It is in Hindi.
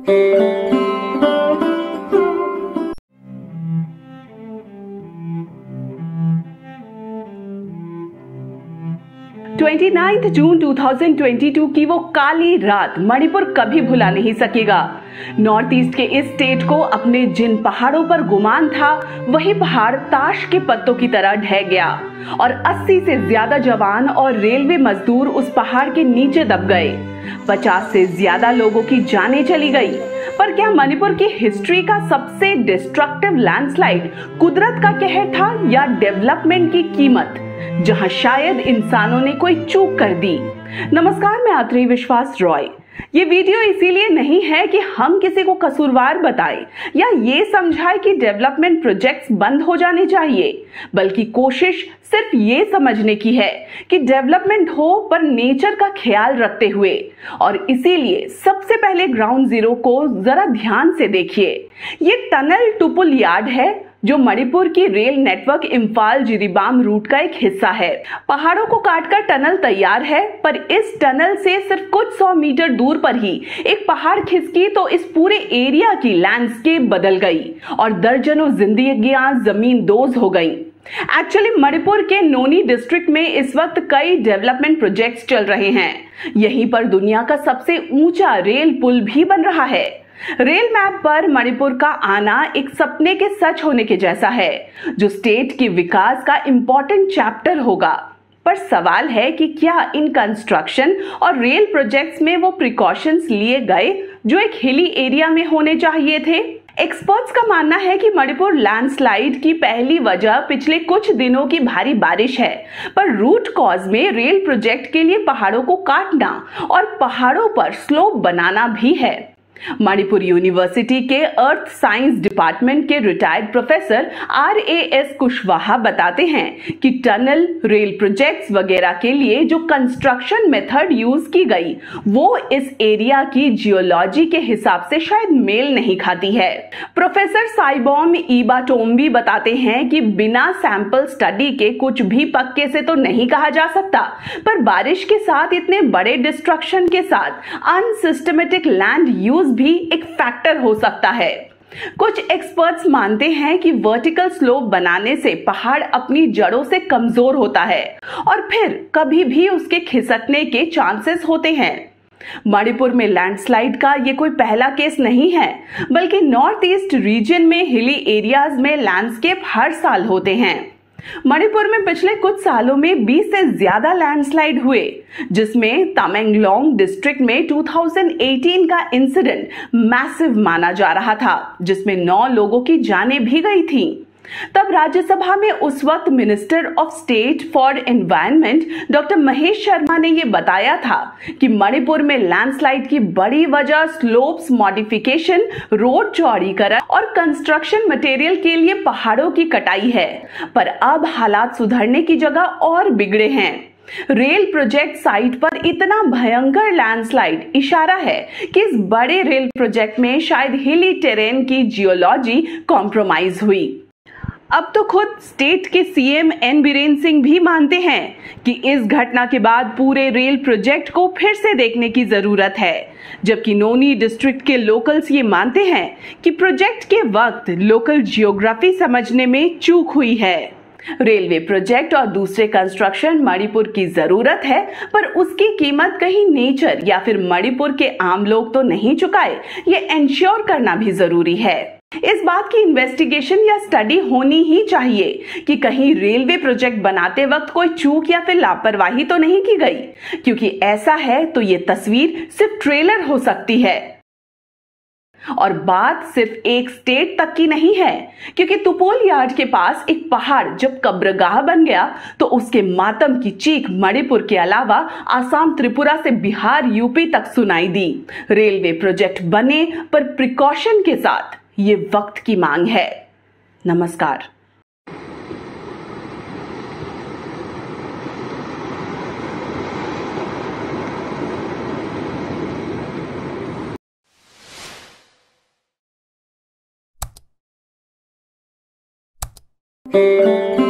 29 जून 2022 की वो काली रात मणिपुर कभी भुला नहीं सकेगा। नॉर्थ ईस्ट के इस स्टेट को अपने जिन पहाड़ों पर गुमान था, वही पहाड़ ताश के पत्तों की तरह ढह गया और 80 से ज्यादा जवान और रेलवे मजदूर उस पहाड़ के नीचे दब गए। 50 से ज्यादा लोगों की जानें चली गई। पर क्या मणिपुर की हिस्ट्री का सबसे डिस्ट्रक्टिव लैंडस्लाइड कुदरत का कहर था या डेवलपमेंट की कीमत, जहां शायद इंसानों ने कोई चूक कर दी? नमस्कार, मैं आत्रेय विश्वास रॉय। ये वीडियो इसीलिए नहीं है कि हम किसी को कसूरवार बताएं या ये समझाएं कि डेवलपमेंट प्रोजेक्ट्स बंद हो जाने चाहिए, बल्कि कोशिश सिर्फ ये समझने की है कि डेवलपमेंट हो पर नेचर का ख्याल रखते हुए। और इसीलिए सबसे पहले ग्राउंड जीरो को जरा ध्यान से देखिए। ये टनल टुपुल यार्ड है जो मणिपुर की rail network Imphal Jiribam route का एक हिस्सा है। पहाड़ों को काटकर टनल तैयार है, पर इस टनल से सिर्फ कुछ 100 मीटर दूर पर ही एक पहाड़ खिसकी तो इस पूरे एरिया की लैंडस्केप बदल गई और दर्जनों जिंदगियां जमींदोज हो गईं। एक्चुअली मणिपुर के नोनी डिस्ट्रिक्ट में इस वक्त कई डेवलपमेंट प्रोजेक्ट्स चल रहे हैं। यहीं पर दुनिया का सबसे ऊंचा रेल पुल भी बन रहा है। रेल मैप पर मणिपुर का आना एक सपने के सच होने के जैसा है, जो स्टेट के विकास का इंपॉर्टेंट चैप्टर होगा। पर सवाल है कि क्या इन कंस्ट्रक्शन और रेल प्रोजेक्ट्स में वो प्रिकॉशंस लिए गए जो एक हिली एरिया में होने चाहिए थे? एक्सपर्ट्स का मानना है कि मणिपुर लैंडस्लाइड की पहली वजह पिछले कुछ दिनों की भारी बारिश है, पर रूट कॉज में रेल प्रोजेक्ट के लिए पहाड़ों को काटना और पहाड़ों पर स्लोप बनाना भी है। मणिपुर यूनिवर्सिटी के अर्थ साइंस डिपार्टमेंट के रिटायर्ड प्रोफेसर RAS कुशवाहा बताते हैं कि टनल, रेल प्रोजेक्ट्स वगैरह के लिए जो कंस्ट्रक्शन मेथड यूज की गई वो इस एरिया की जियोलॉजी के हिसाब से शायद मेल नहीं खाती है। प्रोफेसर साइबोम ईबाटोम्बी बताते हैं कि बिना सैंपल स्टडी के कुछ भी पक्के से तो नहीं कहा जा सकता, पर बारिश के साथ इतने बड़े डिस्ट्रक्शन के साथ अनसिस्टमेटिक लैंड यूज भी एक फैक्टर हो सकता है। कुछ एक्सपर्ट्स मानते हैं कि वर्टिकल स्लोप बनाने से पहाड़ अपनी जड़ों से कमजोर होता है और फिर कभी भी उसके खिसकने के चांसेस होते हैं। मणिपुर में लैंडस्लाइड का ये कोई पहला केस नहीं है, बल्कि नॉर्थ ईस्ट रीजन में हिली एरियाज में लैंडस्केप हर साल होते हैं। मणिपुर में पिछले कुछ सालों में 20 से ज्यादा लैंडस्लाइड हुए, जिसमें तमेंगलोंग डिस्ट्रिक्ट में 2018 का इंसिडेंट मैसिव माना जा रहा था, जिसमें 9 लोगों की जानें भी गई थीं। तब राज्यसभा में उस वक्त minister of state for environment doctor Mahesh Sharma ने यह बताया था कि मणिपुर में लैंडस्लाइड की बड़ी वजह स्लोप्स मॉडिफिकेशन, रोड चौड़ीकरण और कंस्ट्रक्शन मटेरियल के लिए पहाड़ों की कटाई है। पर अब हालात सुधरने की जगह और बिगड़े हैं। रेल प्रोजेक्ट साइट पर इतना भयंकर लैंडस्लाइड इशारा है कि इस बड़े रेल प्रोजेक्ट में शायद हिली टेरेन की जियोलॉजी कॉम्प्रोमाइज हुई। अब तो खुद स्टेट के CM N बीरेन सिंह भी मानते हैं कि इस घटना के बाद पूरे रेल प्रोजेक्ट को फिर से देखने की जरूरत है, जबकि नोनी डिस्ट्रिक्ट के लोकल्स ये मानते हैं कि प्रोजेक्ट के वक्त लोकल जियोग्राफी समझने में चूक हुई है। रेलवे प्रोजेक्ट और दूसरे कंस्ट्रक्शन मणिपुर की जरूरत है, पर उसकी कीमत कहीं नेचर या फिर मणिपुर के आम लोग तो नहीं चुकाए, ये एंश्योर करना भी जरूरी है। इस बात की इन्वेस्टिगेशन या स्टडी होनी ही चाहिए कि कहीं रेलवे प्रोजेक्ट बनाते वक्त कोई चूक या फिर लापरवाही तो नहीं की गई, क्योंकि ऐसा है तो ये तस्वीर सिर्फ ट्रेलर हो सकती है। और बात सिर्फ एक स्टेट तक की नहीं है, क्योंकि तुपोल यार्ड के पास एक पहाड़ जब कब्रगाह बन गया तो उसके मातम की चीख मणिपुर के अलावा आसाम, त्रिपुरा से बिहार, UP तक सुनाई दी। रेलवे प्रोजेक्ट बने, पर प्रिकॉशन के साथ। ये वक्त की मांग है। नमस्कार। Thank you.